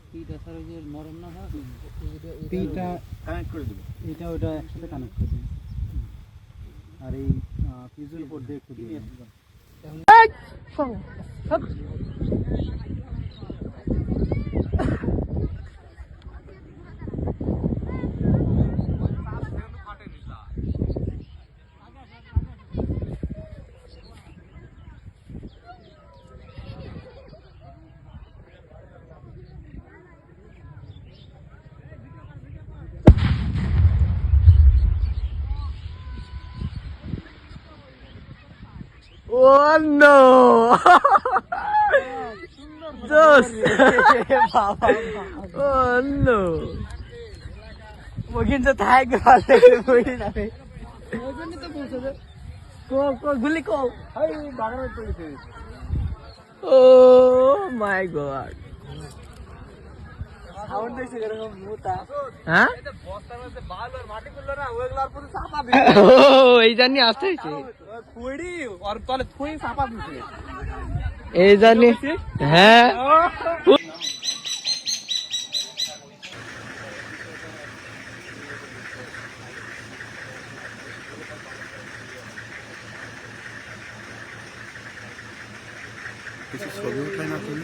পিটা স্যার ওই যে নরম না হয় পিটা কানেক্ট করে দেবো, এটা ওটা একসাথে কানেক্ট করে দেবো। আর এই ফিউজের উপর দিয়ে একটু দিয়ে Oh no! Just oh no! Mungkin setahik balik mungkin tapi. Kau guli kau. Oh my god. Sound দেখছি এরকম মোটা। হ্যাঁ? বস্তার মধ্যে বাল আর মাটি করলো না, ওইগুলোর পুরো চাপা ও এই জানি আসতে হয়েছে খুঁড়ি আর তলে থুই চাপা দিছে। এই জানি হ্যাঁ কিছু ছবি উঠায় না তুমি?